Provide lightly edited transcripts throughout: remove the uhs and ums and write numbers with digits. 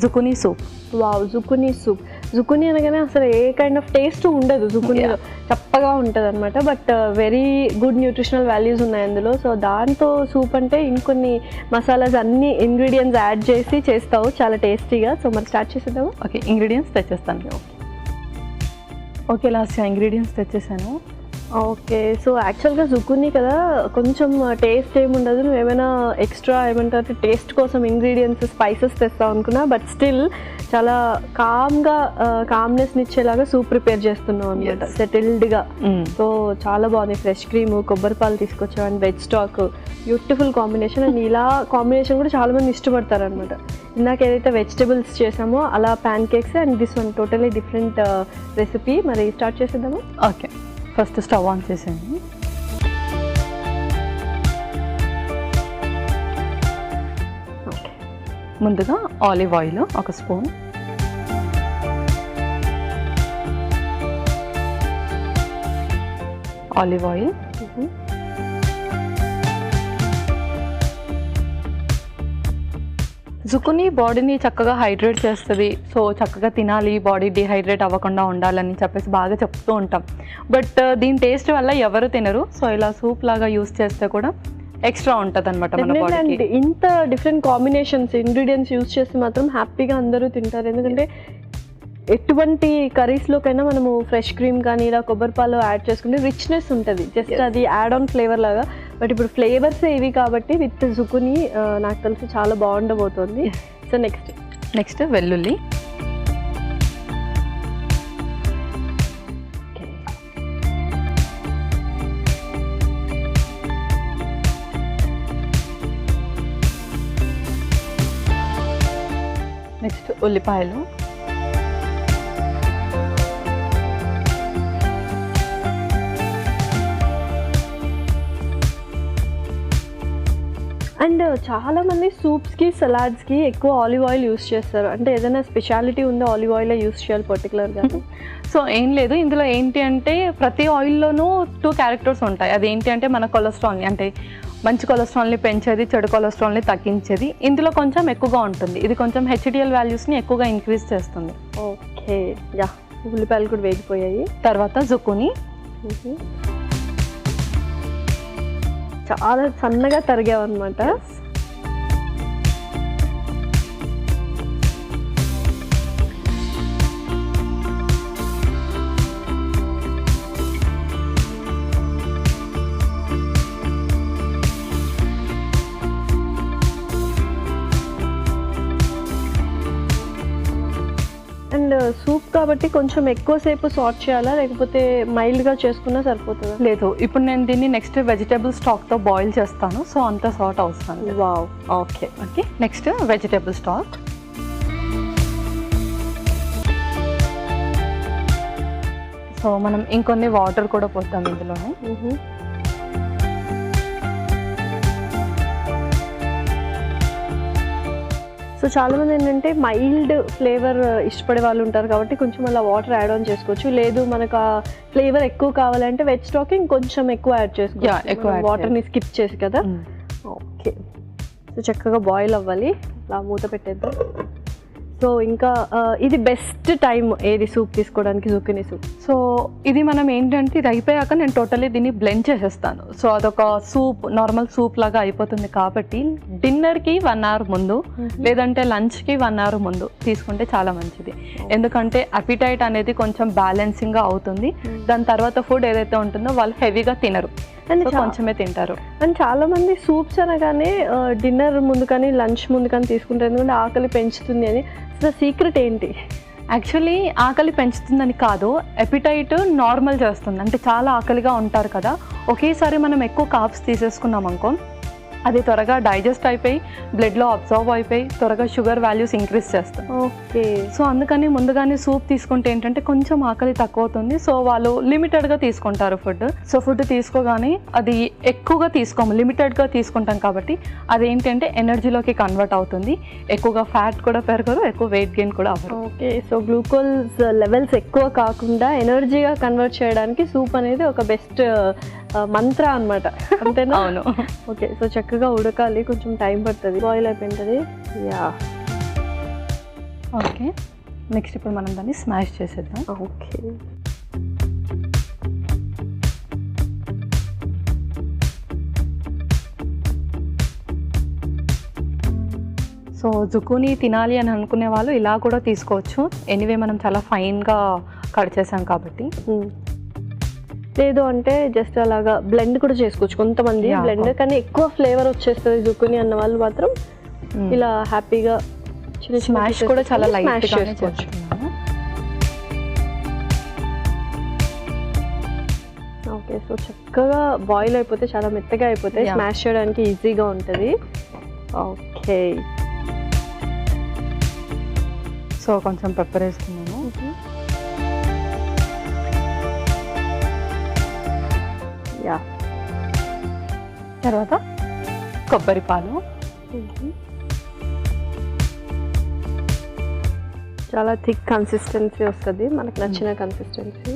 జుకునీ soup. Wow, zucchini soup. Zucchini అనగానే అసలు ఏ kind of taste ఉండదు జుకునీలో, చప్పగా ఉంటుంది అనమాట. But very good nutritional values ఉన్నాయి అందులో. సో దాంతో సూప్ అంటే ఇంకొన్ని మసాలాస్ అన్ని ఇంగ్రీడియంట్స్ యాడ్ చేసి చేస్తావు చాలా టేస్టీగా. సో మరి స్టార్ట్ చేసేద్దాము. ఓకే, ఇంగ్రీడియంట్స్ తెచ్చేస్తాను. ఓకే లాస్ట్ ఇంగ్రీడియంట్స్ తెచ్చేసాను. ఓకే, సో యాక్చువల్గా జుకునీ కదా కొంచెం టేస్ట్ ఏముండదు, నువ్వు ఏమైనా ఎక్స్ట్రా ఏమంటారు టేస్ట్ కోసం ఇంగ్రీడియంట్స్ స్పైసెస్ తెస్తావు అనుకున్నా. బట్ స్టిల్ చాలా కామ్నెస్ని ఇచ్చేలాగా సూప్ ప్రిపేర్ చేస్తున్నావు అనమాట, సెటిల్డ్గా. సో చాలా బాగుంది. ఫ్రెష్ క్రీమ్, కొబ్బరి పాలు తీసుకొచ్చావు and veg stock, beautiful combination. And ఇలా కాంబినేషన్ కూడా చాలా మంది ఇష్టపడతారు అనమాట. ఇందాక ఏదైతే వెజిటబుల్స్ చేసామో అలా pancakes, and this one totally different recipe. మరి స్టార్ట్ చేసేద్దాము. ఓకే, ఫస్ట్ స్టవ్ ఆన్ చేసేయండి. ఓకే, ముందుగా olive oil 1 spoon, olive oil. Zucchini బాడీని చక్కగా హైడ్రేట్ చేస్తుంది. సో చక్కగా తినాలి, బాడీ డిహైడ్రేట్ అవ్వకుండా ఉండాలని చెప్పేసి బాగా చెప్తూ ఉంటాం. బట్ దీని టేస్ట్ వల్ల ఎవరు తినరు. సో ఇలా సూప్ లాగా యూస్ చేస్తే కూడా ఎక్స్ట్రా ఉంటుంది అనమాట మన బాడీకి. ఇంత డిఫరెంట్ కాంబినేషన్స్ ఇంగ్రీడియంట్స్ యూస్ చేసి మాత్రం హ్యాపీగా అందరూ తింటారు. ఎందుకంటే ఎటువంటి కర్రీస్లోకైనా మనము ఫ్రెష్ క్రీమ్ కానీ ఇలా కొబ్బరి పాలు యాడ్ చేసుకుంటే రిచ్నెస్ ఉంటుంది, జస్ట్ అది యాడ్ ఆన్ ఫ్లేవర్ లాగా. బట్ ఇప్పుడు ఫ్లేవర్స్ ఇవి కాబట్టి విత్ జుకునీ నాకు తెలిసి చాలా బాగుండబోతుంది. సో నెక్స్ట్ వెల్లుల్లి, నెక్స్ట్ ఉల్లిపాయలు, అండ్ చాలా మంది సూప్స్కి సలాడ్స్కి ఎక్కువ ఆలివ్ ఆయిల్ యూస్ చేస్తారు. అంటే ఏదైనా స్పెషాలిటీ ఉందో ఆలివ్ ఆయిల్ యూస్ చేయాలి పర్టికులర్గా? సో ఏం లేదు, ఇందులో ఏంటి అంటే ప్రతి ఆయిల్లోనూ 2 క్యారెక్టర్స్ ఉంటాయి. అదేంటి అంటే మన కొలెస్ట్రాల్ని, అంటే మంచి కొలెస్ట్రాల్ని పెంచేది, చెడు కొలెస్ట్రాల్ని తగ్గించేది ఇందులో కొంచెం ఎక్కువగా ఉంటుంది. ఇది కొంచెం హెచ్డిఎల్ వాల్యూస్ని ఎక్కువగా ఇంక్రీజ్ చేస్తుంది. ఓకే, యా, ఉల్లిపాయలు కూడా వేగిపోయాయి. తర్వాత జుకునీ చాలా సన్నగా తరిగావన్నమాట. అండ్ సూప్ కాబట్టి కొంచెం ఎక్కువసేపు సాట్ చేయాలా, లేకపోతే మైల్డ్గా చేసుకున్నా సరిపోతుందా? లేదు, ఇప్పుడు నేను దీన్ని నెక్స్ట్ వెజిటేబుల్ స్టాక్తో బాయిల్ చేస్తాను. సో అంత సాట్ అవసరం. Wow, okay. Next vegetable stock. So మనం ఇంకొన్ని వాటర్ కూడా పోద్దాం ఇందులోనే. సో చాలామంది ఏంటంటే మైల్డ్ ఫ్లేవర్ ఇష్టపడే వాళ్ళు ఉంటారు కాబట్టి కొంచెం అలా వాటర్ యాడ్ ఆన్ చేసుకోవచ్చు. లేదు మనకు ఆ ఫ్లేవర్ ఎక్కువ కావాలంటే వెజ్ స్టాక్ ఇంకొంచెం ఎక్కువ యాడ్ చేసుకోవచ్చు, వాటర్ని స్కిప్ చేసి కదా. ఓకే, సో చక్కగా బాయిల్ అవ్వాలి. అలా మూత పెట్టేద్దాం. సో ఇంకా ఇది బెస్ట్ టైం ఏది సూప్ తీసుకోవడానికి, జుకినీ సూప్? సో ఇది మనం ఏంటంటే ఇది అయిపోయాక నేను టోటలీ దీన్ని బ్లెండ్ చేసేస్తాను. సో అదొక సూప్, నార్మల్ సూప్ లాగా అయిపోతుంది. కాబట్టి డిన్నర్కి 1 అవర్ ముందు లేదంటే లంచ్కి 1 అవర్ ముందు తీసుకుంటే చాలా మంచిది. ఎందుకంటే అపిటైట్ అనేది కొంచెం బ్యాలెన్సింగ్గా అవుతుంది. దాని తర్వాత ఫుడ్ ఏదైతే ఉంటుందో వాళ్ళు హెవీగా తినరు, కొంచెమే తింటారు. అండ్ చాలా మంది సూప్స్ అనగానే డిన్నర్ ముందు కానీ లంచ్ ముందు కానీ తీసుకుంటారు, ఎందుకంటే ఆకలి పెంచుతుంది అని. సో సీక్రెట్ ఏంటి? యాక్చువల్లీ ఆకలి పెంచుతుందని కాదు, ఎపిటైట్ నార్మల్ చేస్తుంది. అంటే చాలా ఆకలిగా ఉంటారు కదా, ఒకేసారి మనం ఎక్కువ కార్బ్స్ తీసేసుకున్నాం అనుకో అది త్వరగా డైజెస్ట్ అయిపోయి బ్లడ్లో అబ్జర్వ్ అయిపోయి త్వరగా షుగర్ వాల్యూస్ ఇంక్రీజ్ చేస్తాం. ఓకే, సో అందుకని ముందుగానే సూప్ తీసుకుంటే ఏంటంటే కొంచెం ఆకలి తక్కువ అవుతుంది. సో వాళ్ళు లిమిటెడ్గా తీసుకుంటారు ఫుడ్. సో ఫుడ్ తీసుకోగానే అది ఎక్కువగా తీసుకోము, లిమిటెడ్గా తీసుకుంటాం కాబట్టి అదేంటంటే ఎనర్జీలోకి కన్వర్ట్ అవుతుంది. ఎక్కువగా ఫ్యాట్ కూడా పెరగరు, ఎక్కువ వెయిట్ గెయిన్ కూడా అవ్వరు. ఓకే, సో గ్లూకోజ్ లెవెల్స్ ఎక్కువ కాకుండా ఎనర్జీగా కన్వర్ట్ చేయడానికి సూప్ అనేది ఒక బెస్ట్ మంత్ర అన్నమాట, అంతేనా? అవును. ఓకే, సో చక్కగా ఉడకాలి, కొంచెం టైం పడుతుంది. బాయిల్ అయిపోయింటుంది. యా, ఓకే, నెక్స్ట్ ఇప్పుడు మనం దాన్ని స్మాష్ చేసేద్దాం. ఓకే. సో జుకూనీ తినాలి అని అనుకునే వాళ్ళు ఇలా కూడా తీసుకోవచ్చు. ఎనీవే మనం చాలా ఫైన్గా కట్ చేసాం కాబట్టి. లేదు అంటే జస్ట్ అలాగా బ్లెండ్ కూడా చేసుకోవచ్చు కొంతమంది. బ్లెండ్ కానీ ఎక్కువ ఫ్లేవర్ వచ్చేస్తుంది జుకూనీ అన్న వాళ్ళు మాత్రం ఇలా హ్యాపీగా చిన్న స్మాష్ కూడా చాలా లైట్ చేసుకోవచ్చు. ఓకే, సో చక్కగా బాయిల్ అయిపోతే చాలా మెత్తగా అయిపోతాయి, స్మాష్ చేయడానికి ఈజీగా ఉంటుంది. ఓకే, సో కొంచెం పెప్పర్ వేసుకున్నాను. యా, తర్వాత కొబ్బరి పాలు. చాలా థిక్ కన్సిస్టెన్సీ వస్తుంది, మనకు నచ్చిన కన్సిస్టెన్సీ.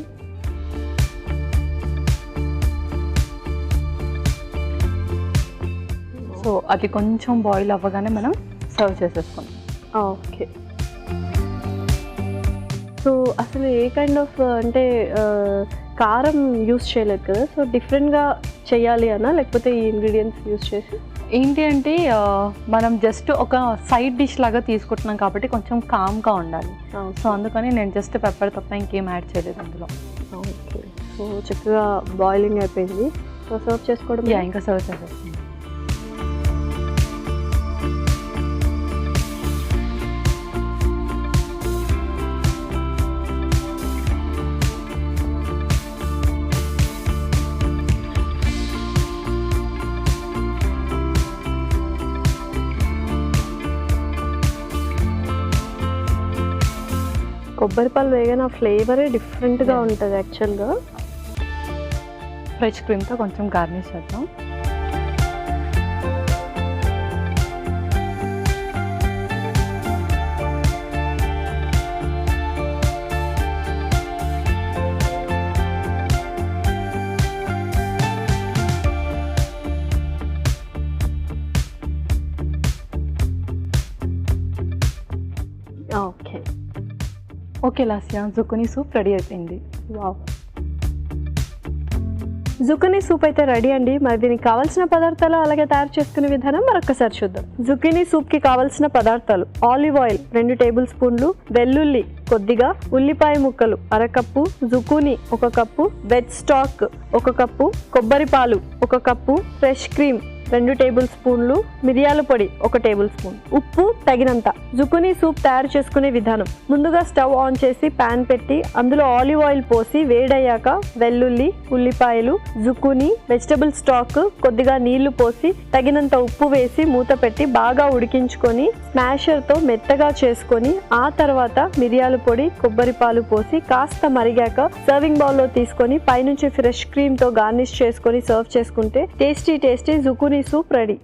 సో అది కొంచెం బాయిల్ అవ్వగానే మనం సర్వ్ చేసేసుకుందాం. ఓకే, సో అసలు ఏ కైండ్ ఆఫ్ అంటే కారం యూస్ చేయలేదు కదా, సో డిఫరెంట్గా చేయాలి అన్నా లేకపోతే ఈ ఇంగ్రీడియంట్స్ యూస్ చేసి ఏంటి అంటే మనం జస్ట్ ఒక సైడ్ డిష్ లాగా తీసుకుంటున్నాం కాబట్టి కొంచెం కామ్గా ఉండాలి. సో అందుకని నేను జస్ట్ పెప్పర్ తప్ప ఇంకేం యాడ్ చేయలేదు అందులో. ఓకే, సో చక్కగా బాయిలింగ్ అయిపోయింది. సో సర్వ్ చేసుకోవడం. ఇంకా సర్వ్ చేసేస్తాను. కొబ్బరి పాలు వేయగానే ఆ ఫ్లేవరే డిఫరెంట్గా ఉంటుంది యాక్చువల్గా. ఫ్రెష్ క్రీమ్తో కొంచెం గార్నిష్ చేద్దాం. Okay, okay Lasya, zucchini soup ready అయిపోయింది. వావ్, జుకీనీ సూప్ అయితే రెడీ అండి. మరి దీనికి కావాల్సిన పదార్థాలు అలాగే తయారు చేసుకునే విధానం మరొకసారి చూద్దాం. జుకీనీ సూప్కి కావాల్సిన పదార్థాలు: ఆలివ్ ఆయిల్ 2 టేబుల్ స్పూన్లు, వెల్లుల్లి కొద్దిగా, ఉల్లిపాయ ముక్కలు 1/2 cup, zucchini 1 cup, veg stock 1 cup, కొబ్బరి పాలు 1 కప్పు, ఫ్రెష్ క్రీమ్ 2 టేబుల్ స్పూన్లు, మిరియాల పొడి 1 టేబుల్ స్పూన్, ఉప్పు తగినంత. జుకూనీ సూప్ తయారు చేసుకునే విధానం: ముందుగా స్టవ్ ఆన్ చేసి ప్యాన్ పెట్టి అందులో ఆలివ్ ఆయిల్ పోసి వేడయ్యాక వెల్లుల్లి, ఉల్లిపాయలు, జుకూనీ, వెజిటబుల్ స్టాక్, కొద్దిగా నీళ్లు పోసి తగినంత ఉప్పు వేసి మూత పెట్టి బాగా ఉడికించుకొని స్మాషర్తో మెత్తగా చేసుకొని ఆ తర్వాత మిరియాల పొడి, కొబ్బరి పాలు పోసి కాస్త మరిగాక సర్వింగ్ బౌల్లో తీసుకొని పైనుంచి ఫ్రెష్ క్రీమ్తో గార్నిష్ చేసుకొని సర్వ్ చేసుకుంటే టేస్టీ జుకూనీ సూప్ రెడీ.